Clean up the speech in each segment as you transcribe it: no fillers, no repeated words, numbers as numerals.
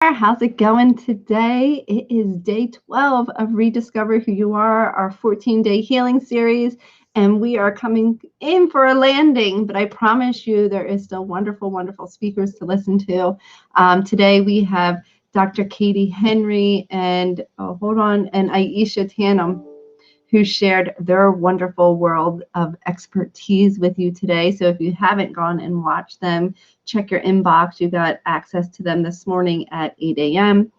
How's it going today? It is day 12 of Rediscover Who You Are, our 14-day healing series, and we are coming in for a landing, but I promise you there is still wonderful, wonderful speakers to listen to. Today we have Dr. Katie Henry and, and Aisha Tanum, who shared their wonderful world of expertise with you today. So if you haven't gone and watched them, check your inbox. You got access to them this morning at 8 a.m.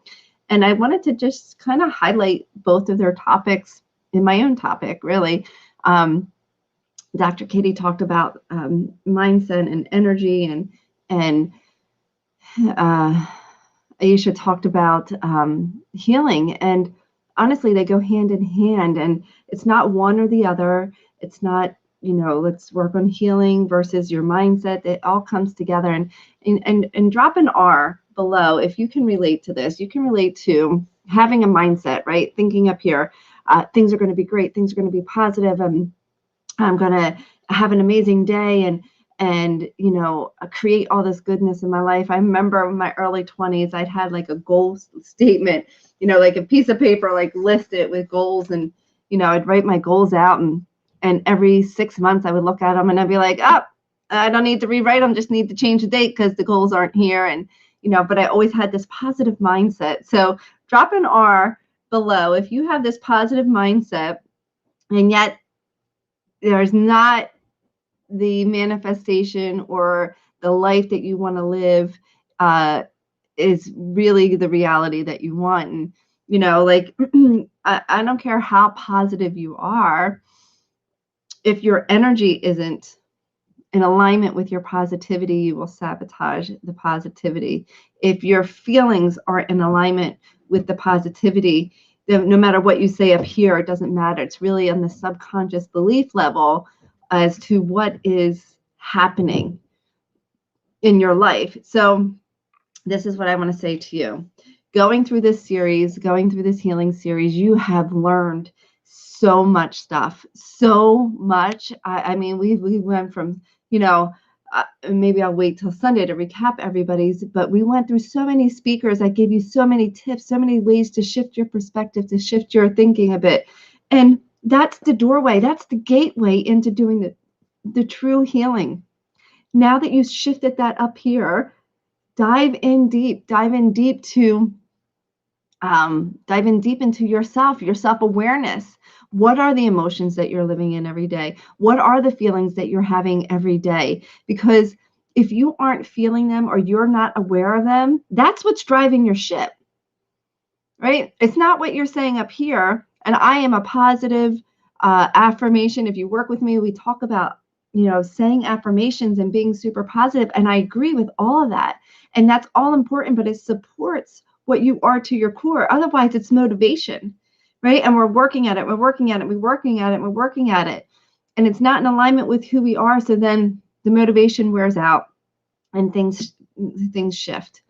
And I wanted to just kind of highlight both of their topics in my own topic, really. Dr. Katie talked about mindset and energy, and Aisha talked about healing. And honestly, they go hand in hand, and it's not one or the other. It's not, let's work on healing versus your mindset. It all comes together. And drop an R below if you can relate to this. You can relate to having a mindset, right? Thinking up here, things are going to be great. Things are going to be positive. I'm going to have an amazing day and create all this goodness in my life. I remember in my early 20s, I'd had like a goal statement, like a piece of paper, like listed with goals, and I'd write my goals out, and every 6 months I would look at them and I'd be like, oh, I don't need to rewrite them, just need to change the date because the goals aren't here. And but I always had this positive mindset. So drop an R below if you have this positive mindset, and yet there's not the manifestation or the life that you want to live is really the reality that you want. And like I don't care how positive you are, if your energy isn't in alignment with your positivity, you will sabotage the positivity. If your feelings are in alignment with the positivity, then no matter what you say up here, it doesn't matter. It's really on the subconscious belief level as to what is happening in your life. So this is what I want to say to you. Going through this series, going through this healing series, you have learned so much stuff, so much. I mean, we went from, maybe I'll wait till Sunday to recap everybody's, but we went through so many speakers. I gave you so many tips, so many ways to shift your perspective, to shift your thinking a bit. And that's the doorway. That's the gateway into doing the true healing. Now that you've shifted that up here, dive in deep to dive in deep into yourself, your self-awareness. What are the emotions that you're living in every day? What are the feelings that you're having every day? Because if you aren't feeling them or you're not aware of them, that's what's driving your ship, right? It's not what you're saying up here. And I am a positive affirmation. If you work with me, we talk about saying affirmations and being super positive. And I agree with all of that. And that's all important, but it supports what you are to your core. Otherwise, it's motivation, right? And we're working at it, we're working at it, we're working at it, we're working at it. And it's not in alignment with who we are. So then the motivation wears out and things shift.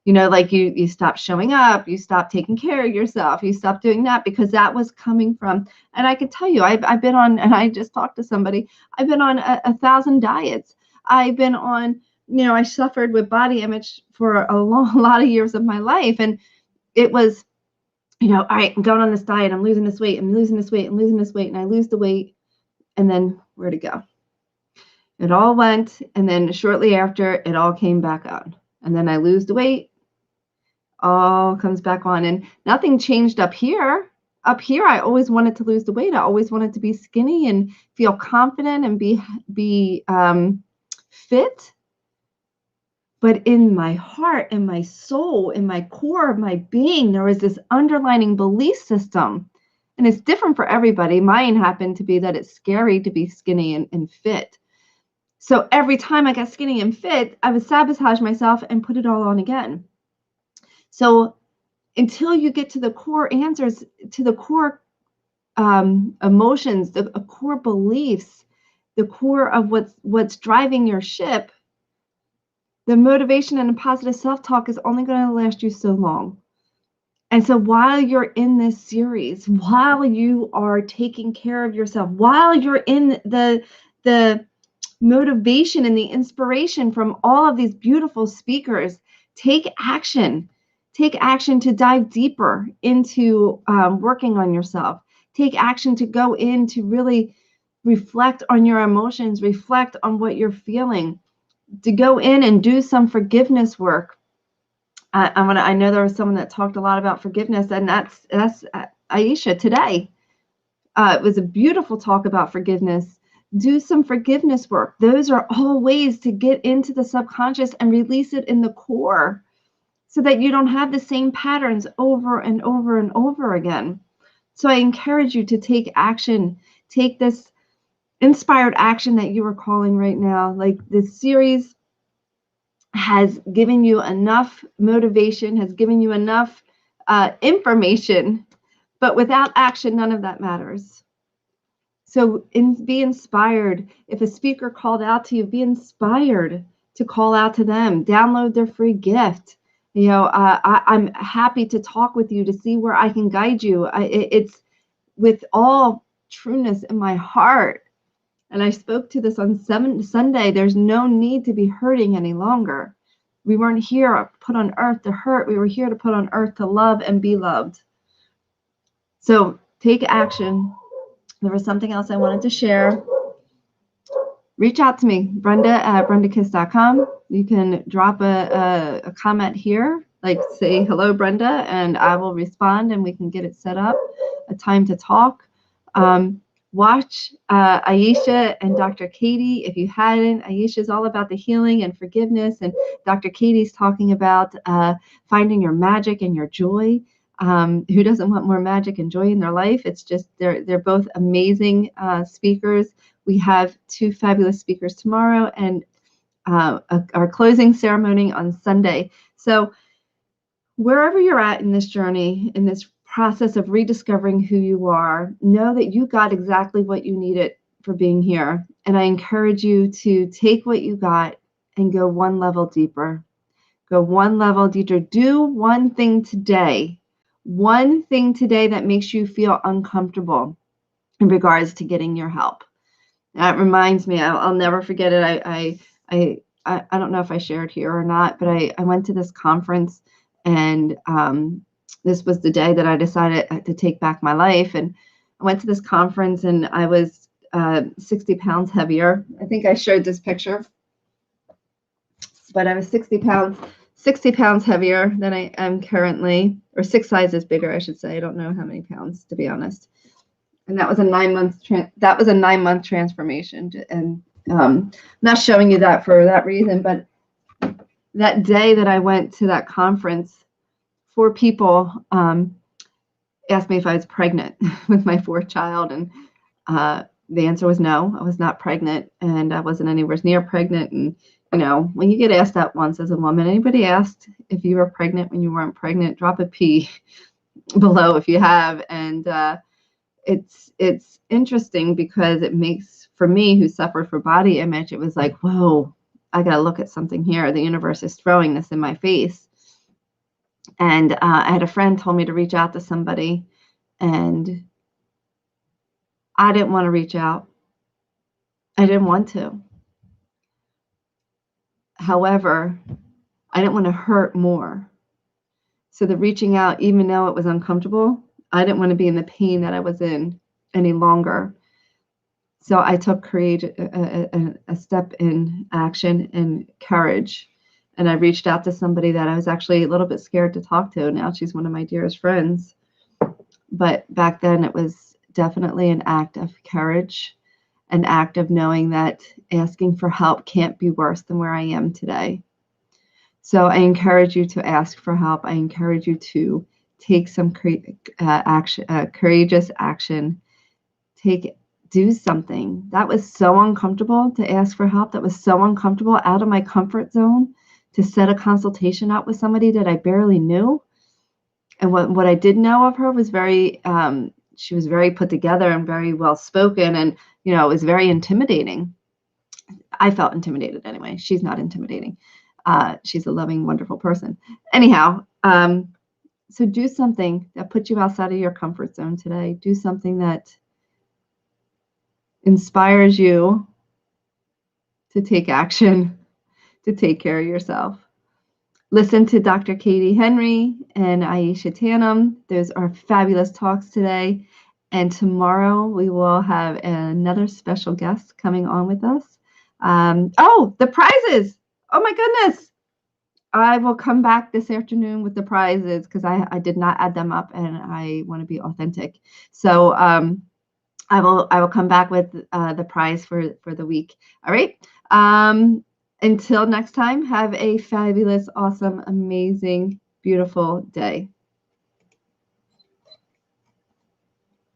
Like you stop showing up, you stop taking care of yourself, you stop doing that because that was coming from, and I can tell you, I've been on, and I just talked to somebody, I've been on 1,000 diets. I've been on, I suffered with body image for a lot of years of my life. And it was, all right, I'm going on this diet, I'm losing this weight, I'm losing this weight, I'm losing this weight, and I lose the weight. And then where'd it go? It all went, and then shortly after, it all came back on. And then I lose the weight, all comes back on, and nothing changed up here. Up here, I always wanted to lose the weight. I always wanted to be skinny and feel confident and be fit. But in my heart, in my soul, in my core of my being, there was this underlying belief system. And it's different for everybody. Mine happened to be that it's scary to be skinny and fit. So every time I got skinny and fit, I would sabotage myself and put it all on again. So until you get to the core answers, to the core emotions, the core beliefs, the core of what's driving your ship, the motivation and the positive self-talk is only going to last you so long. And so while you're in this series, while you are taking care of yourself, while you're in the motivation and the inspiration from all of these beautiful speakers, take action. Take action to dive deeper into working on yourself. Take action to go in to really reflect on your emotions, reflect on what you're feeling, to go in and do some forgiveness work. I know there was someone that talked a lot about forgiveness, and that's Aisha today. It was a beautiful talk about forgiveness. Do some forgiveness work. Those are all ways to get into the subconscious and release it in the core, so that you don't have the same patterns over and over and over again. So I encourage you to take action. Take this inspired action that you are calling right now. Like, this series has given you enough motivation, has given you enough information, but without action, none of that matters. So be inspired. If a speaker called out to you, be inspired to call out to them. Download their free gift. I'm happy to talk with you to see where I can guide you. It's with all trueness in my heart. And I spoke to this on Sunday. There's no need to be hurting any longer. We weren't here put on earth to hurt. We were here to put on earth to love and be loved. So take action. There was something else I wanted to share. Reach out to me, Brenda at brendakiss.com. You can drop a comment here, like say, hello, Brenda, and I will respond and we can get it set up, a time to talk. Watch Aisha and Dr. Katie. If you hadn't, Aisha is all about the healing and forgiveness, and Dr. Katie's talking about finding your magic and your joy. Who doesn't want more magic and joy in their life? It's just they're both amazing speakers. We have two fabulous speakers tomorrow, and our closing ceremony on Sunday. So wherever you're at in this journey, in this process of rediscovering who you are, know that you got exactly what you needed for being here. And I encourage you to take what you got and go one level deeper. Go one level deeper. Do one thing today that makes you feel uncomfortable in regards to getting your help. That reminds me, I'll never forget it. I don't know if I shared here or not, but I went to this conference, and this was the day that I decided to take back my life. And I went to this conference, and I was 60 pounds heavier. I think I showed this picture, but I was 60 pounds heavier than I am currently, or 6 sizes bigger, I should say. I don't know how many pounds, to be honest. And that was a 9-month transformation. And not showing you that for that reason, but that day that I went to that conference, 4 people asked me if I was pregnant with my 4th child, and the answer was no, I was not pregnant, and I wasn't anywhere near pregnant. And when you get asked that once as a woman, anybody asked if you were pregnant when you weren't pregnant, drop a P below if you have. And it's interesting because it makes, for me, who suffered from body image, it was like, whoa, I got to look at something here. The universe is throwing this in my face. And I had a friend told me to reach out to somebody, and I didn't want to reach out. I didn't want to. However, I didn't want to hurt more. So the reaching out, even though it was uncomfortable, I didn't want to be in the pain that I was in any longer. So I took courage, a step in action and courage. And I reached out to somebody that I was actually a little bit scared to talk to. Now she's one of my dearest friends. But back then it was definitely an act of courage, an act of knowing that asking for help can't be worse than where I am today. So I encourage you to ask for help. I encourage you to take some courageous action. Do something. That was so uncomfortable to ask for help. That was so uncomfortable, out of my comfort zone, to set a consultation up with somebody that I barely knew. And what I did know of her was she was very put together and very well spoken, and it was very intimidating. I felt intimidated anyway. She's not intimidating. She's a loving, wonderful person. Anyhow, so do something that puts you outside of your comfort zone today. Do something that inspires you to take action, to take care of yourself. Listen to Dr. Katie Henry and Aisha Tanum. Those are fabulous talks today. And tomorrow we will have another special guest coming on with us. Oh, the prizes. Oh my goodness. I will come back this afternoon with the prizes because I did not add them up and I want to be authentic. So I will come back with the prize for the week. All right. Until next time, have a fabulous, awesome, amazing, beautiful day.